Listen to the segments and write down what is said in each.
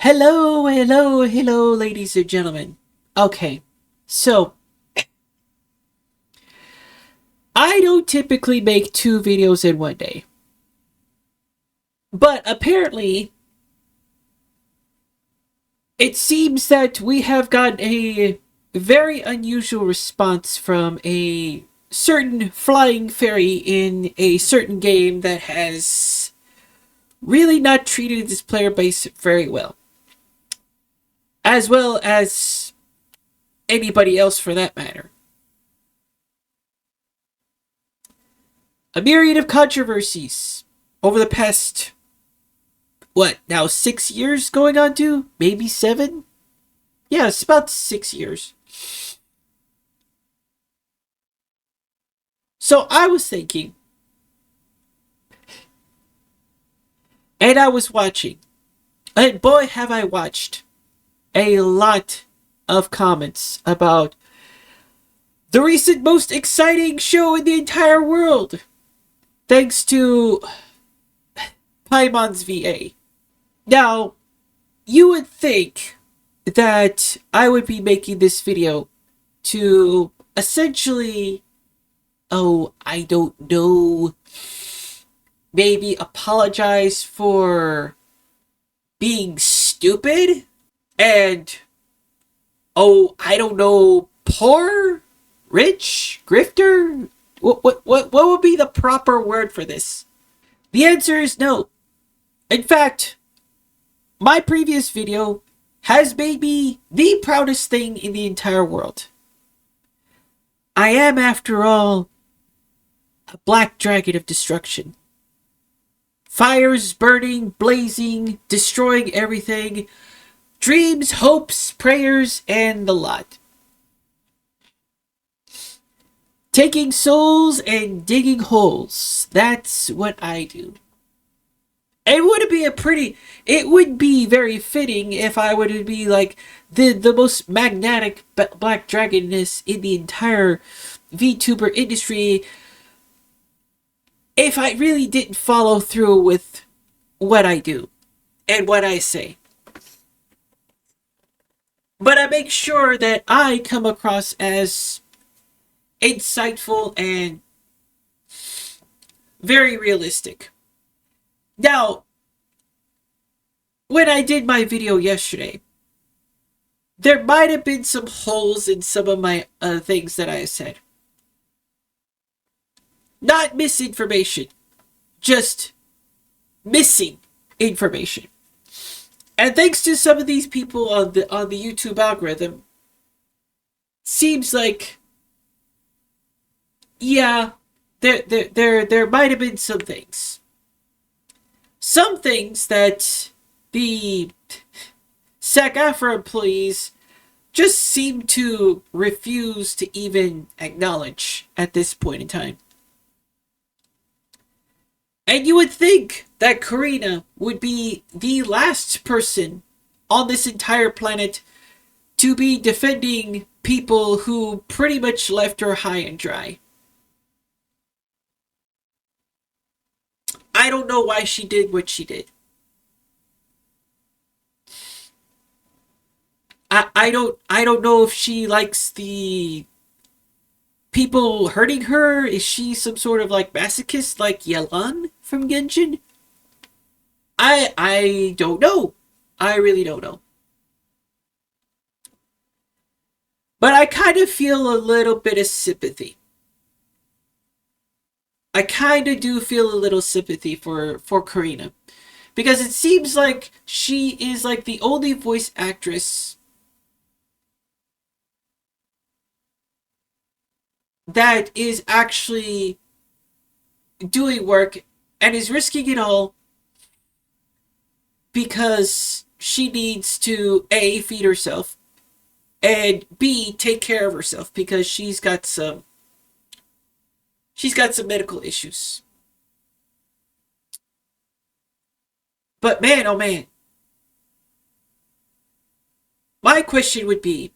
Hello, ladies and gentlemen. Okay, so I don't typically make two videos in one day, but apparently it seems that we have gotten a very unusual response from a certain flying fairy in a certain game that has really not treated its player base very well as anybody else for that matter. A myriad of controversies over the past, what, now 6 years going on to? Maybe 7? Yeah, it's about 6 years. So I was thinking, and I was watching, and boy, have I watched a lot of comments about the recent most exciting show in the entire world, thanks to Paimon's VA. Now, you would think that I would be making this video to essentially, I don't know, maybe apologize for being stupid and, I don't know, poor, rich, grifter. What would be the proper word for this? The answer is no. In fact, my previous video has made me the proudest thing in the entire world. I am, after all, a black dragon of destruction. Fires burning, blazing, destroying everything. Dreams, hopes, prayers, and the lot. Taking souls and digging holes. That's what I do. It would be very fitting if I would be like the most magnetic black dragoness in the entire VTuber industry if I really didn't follow through with what I do and what I say. But I make sure that I come across as insightful and very realistic. Now, when I did my video yesterday, there might have been some holes in some of my things that I said. Not misinformation, just missing information. And thanks to some of these people on the YouTube algorithm, seems like, yeah, there might have been some things. Some things that the SAG-AFTRA employees just seem to refuse to even acknowledge at this point in time. And you would think that Corina would be the last person on this entire planet to be defending people who pretty much left her high and dry. I don't know why she did what she did. I don't know if she likes the people hurting her. Is she some sort of like masochist like Yelan from Genshin? I don't know. I really don't know. But I kind of feel a little bit of sympathy. I kind of do feel a little sympathy for Corina. Because it seems like she is like the only voice actress that is actually doing work and is risking it all because she needs to A, feed herself, and B, take care of herself because she's got some medical issues. But man, oh man, my question would be,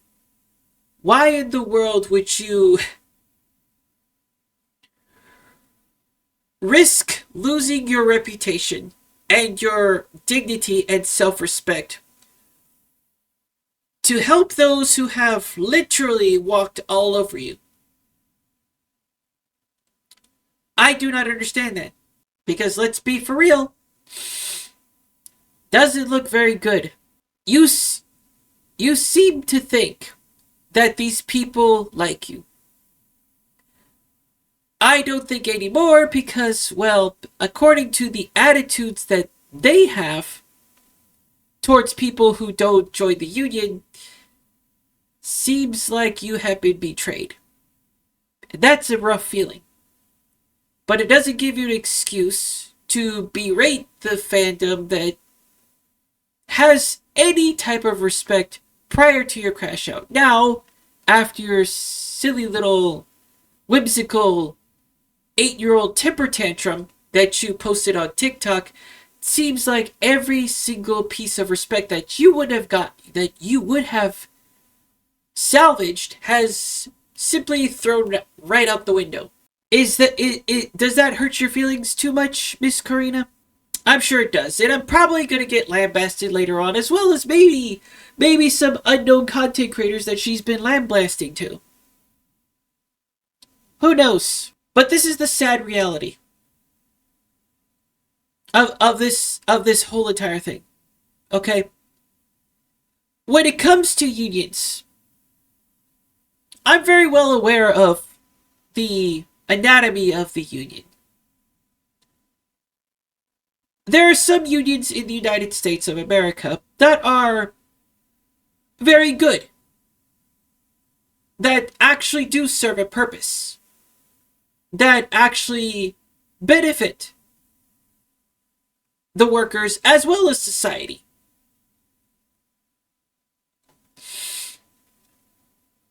why in the world would you risk losing your reputation and your dignity and self-respect to help those who have literally walked all over you. I do not understand that. Because let's be for real, doesn't look very good. You seem to think that these people like you. I don't think anymore because, well, according to the attitudes that they have towards people who don't join the union, seems like you have been betrayed. That's a rough feeling. But it doesn't give you an excuse to berate the fandom that has any type of respect prior to your crash out. Now, after your silly little whimsical 8-year-old temper tantrum that you posted on TikTok, it seems like every single piece of respect that you would have salvaged has simply thrown right out the window. Does that hurt your feelings too much, Miss Corina? I'm sure it does, and I'm probably gonna get lambasted later on, as well as maybe some unknown content creators that she's been lambasting to. Who knows? But this is the sad reality of this whole entire thing. Okay? When it comes to unions, I'm very well aware of the anatomy of the union. There are some unions in the United States of America that are very good, that actually do serve a purpose, that actually benefit the workers as well as society.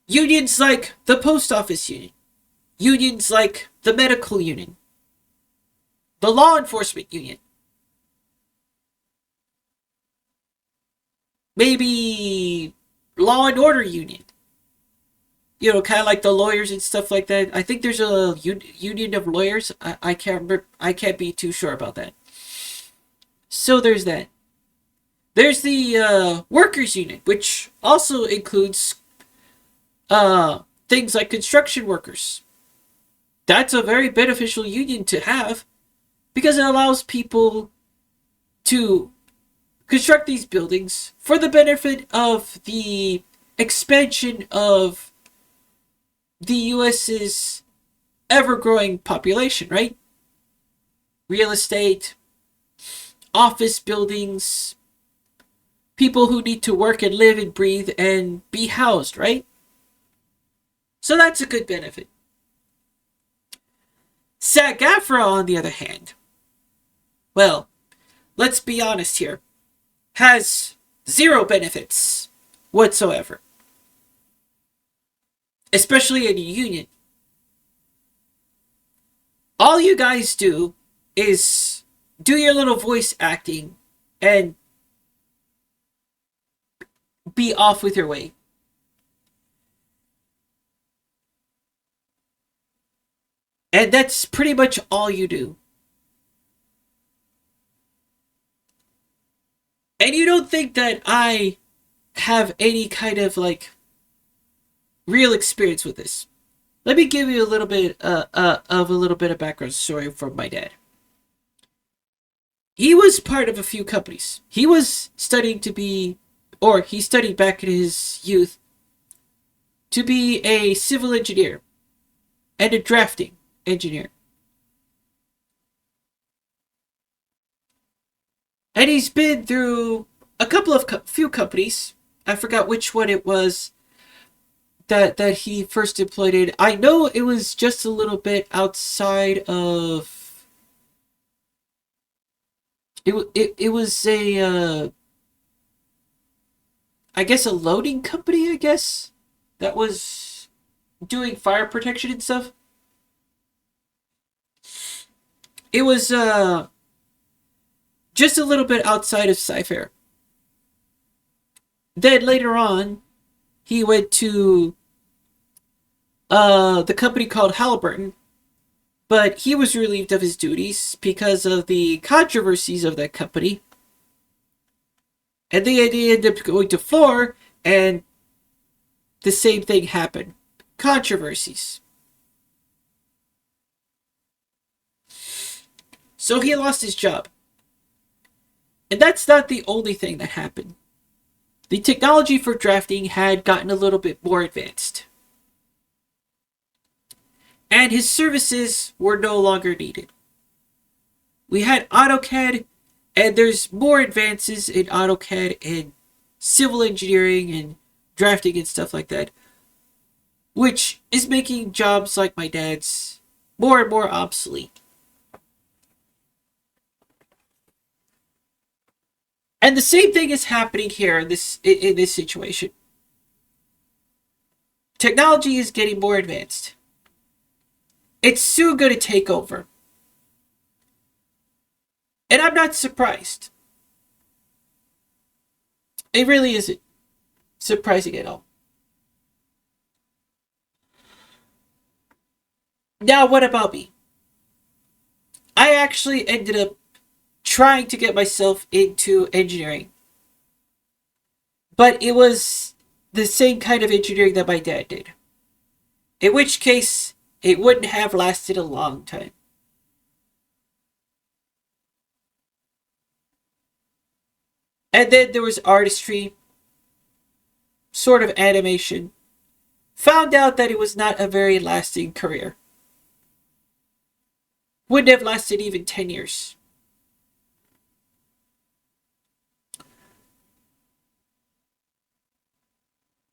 Unions like the post office union, unions like the medical union, the law enforcement union, maybe law and order union. You know, kind of like the lawyers and stuff like that. I think there's a union of lawyers. I can't remember. I can't be too sure about that. So there's that. There's the workers union, which also includes things like construction workers. That's a very beneficial union to have because it allows people to construct these buildings for the benefit of the expansion of the US's ever-growing population, right? Real estate, office buildings, people who need to work and live and breathe and be housed, right? So that's a good benefit. SAG-AFTRA, on the other hand, well, let's be honest here, has zero benefits whatsoever. Especially in a union. All you guys do is do your little voice acting and be off with your way. And that's pretty much all you do. And you don't think that I have any kind of like real experience with this. Let me give you a little bit of background story from my dad. He was part of a few companies. He was studying to be, or he studied back in his youth to be a civil engineer and a drafting engineer. And he's been through a couple of few companies. I forgot which one it was that he first employed in. I know it was just a little bit outside of. It was a I guess a loading company. I guess that was doing fire protection and stuff. It was just a little bit outside of Sci-Fair. Then later on, he went to the company called Halliburton, but he was relieved of his duties because of the controversies of that company. And then he ended up going to Floor, and the same thing happened. Controversies. So he lost his job. And that's not the only thing that happened. The technology for drafting had gotten a little bit more advanced. And his services were no longer needed. We had AutoCAD, and there's more advances in AutoCAD and civil engineering and drafting and stuff like that, which is making jobs like my dad's more and more obsolete. And the same thing is happening here in this situation. Technology is getting more advanced. It's soon going to take over. And I'm not surprised. It really isn't surprising at all. Now, what about me? I actually ended up trying to get myself into engineering. But it was the same kind of engineering that my dad did. In which case, it wouldn't have lasted a long time. And then there was artistry, sort of animation. Found out that it was not a very lasting career. Wouldn't have lasted even 10 years.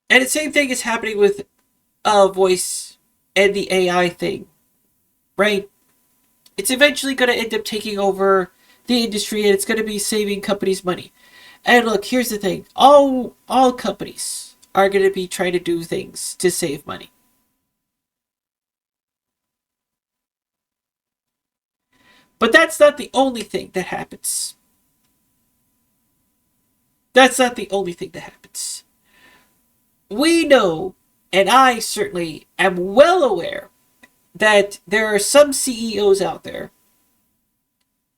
And the same thing is happening with voice and the AI thing, right? It's eventually going to end up taking over the industry, and it's going to be saving companies money. And look, here's the thing. All companies are going to be trying to do things to save money. But that's not the only thing that happens. That's not the only thing that happens. We know, and I certainly am well aware, that there are some CEOs out there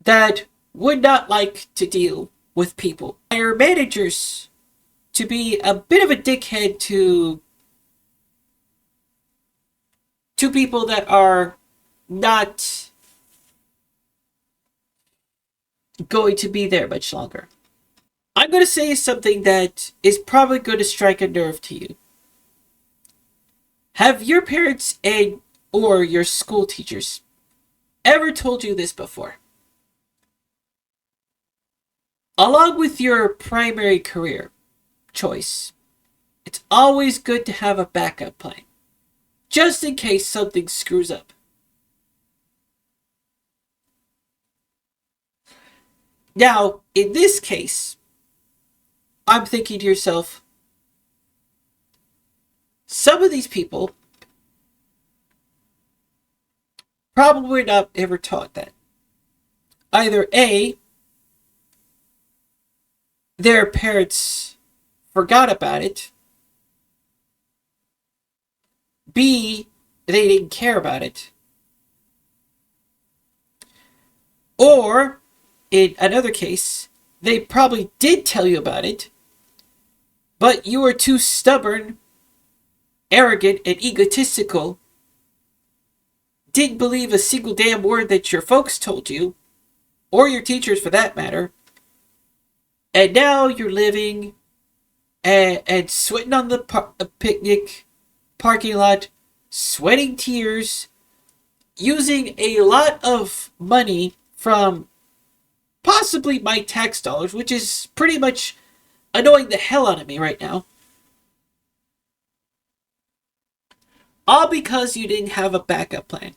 that would not like to deal with people. Hire managers to be a bit of a dickhead to people that are not going to be there much longer. I'm going to say something that is probably going to strike a nerve to you. Have your parents and or your school teachers ever told you this before? Along with your primary career choice, it's always good to have a backup plan, just in case something screws up. Now, in this case, I'm thinking to yourself, some of these people probably not ever taught that. Either A, their parents forgot about it. B, they didn't care about it. Or, in another case, they probably did tell you about it, but you were too stubborn, arrogant, and egotistical, didn't believe a single damn word that your folks told you, or your teachers for that matter, and now you're living and sweating on the picnic parking lot, sweating tears, using a lot of money from possibly my tax dollars, which is pretty much annoying the hell out of me right now. All because you didn't have a backup plan.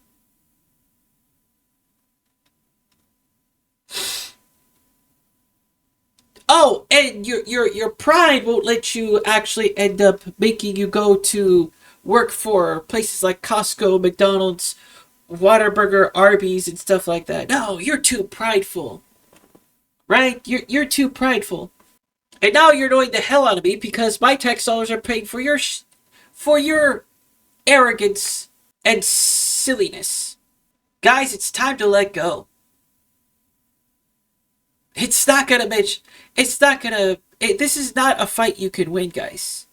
Oh, and your pride won't let you actually end up making you go to work for places like Costco, McDonald's, Whataburger, Arby's, and stuff like that. No, you're too prideful. Right? You're too prideful. And now you're annoying the hell out of me because my tax dollars are paying for your arrogance and silliness. Guys, it's time to let go. It's not gonna match. It's not gonna. This is not a fight you can win, guys.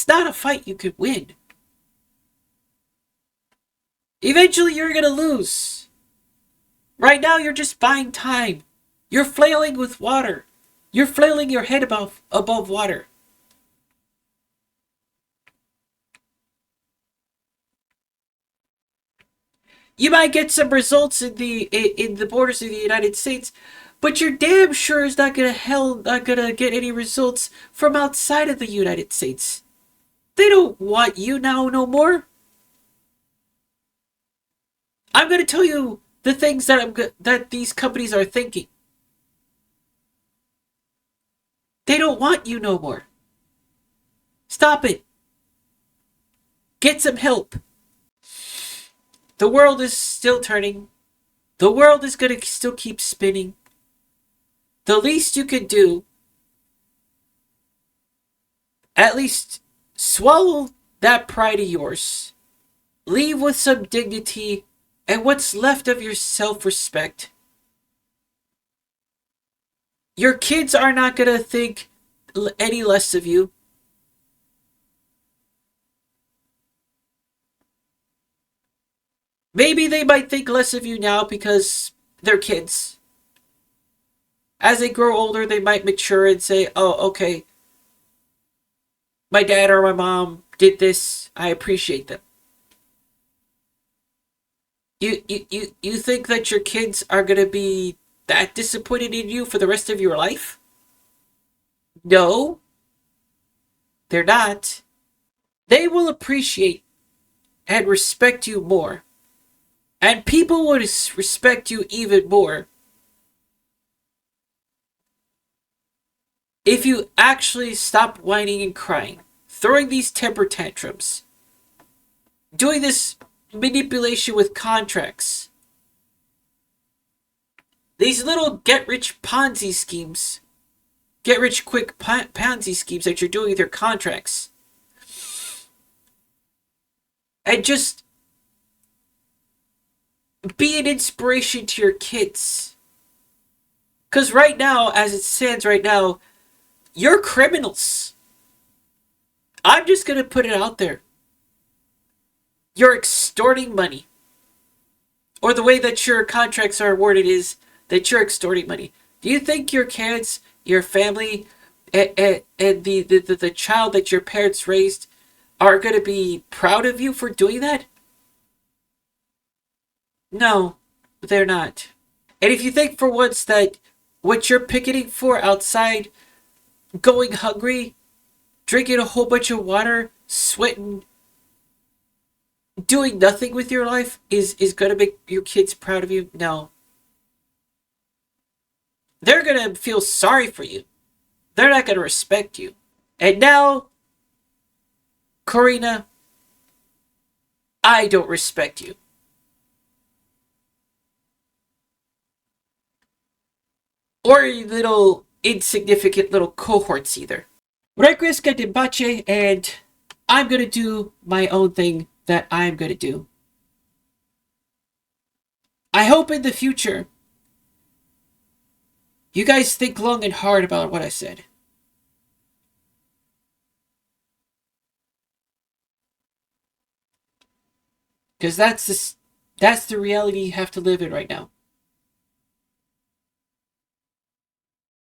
It's not a fight you could win. Eventually, you're gonna lose. Right now, you're just buying time. You're flailing with water. You're flailing your head above water. You might get some results in the borders of the United States, but you're damn sure is not gonna get any results from outside of the United States. They don't want you now no more. I'm gonna tell you the things that these companies are thinking. They don't want you no more. Stop it. Get some help. The world is still turning. The world is gonna still keep spinning. The least you can do, at least swallow that pride of yours. Leave with some dignity and what's left of your self-respect. Your kids are not gonna think any less of you. Maybe they might think less of you now because they're kids. As they grow older, they might mature and say, oh, okay, my dad or my mom did this. I appreciate them. You think that your kids are going to be that disappointed in you for the rest of your life? No, they're not. They will appreciate and respect you more. And people would respect you even more if you actually stop whining and crying, throwing these temper tantrums, doing this manipulation with contracts, these little get-rich Ponzi schemes, get-rich-quick Ponzi schemes that you're doing with your contracts, and just be an inspiration to your kids. Because right now, as it stands right now, you're criminals. I'm just going to put it out there. You're extorting money. Or the way that your contracts are worded is that you're extorting money. Do you think your kids, your family, and the child that your parents raised are going to be proud of you for doing that? No, they're not. And if you think for once that what you're picketing for outside, going hungry, drinking a whole bunch of water, sweating, doing nothing with your life is going to make your kids proud of you, no. They're going to feel sorry for you. They're not going to respect you. And now, Corina, I don't respect you. Or your little insignificant little cohorts either. Requiesca de Bache, and I'm gonna do my own thing that I'm gonna do. I hope in the future you guys think long and hard about what I said. Because that's the reality you have to live in right now.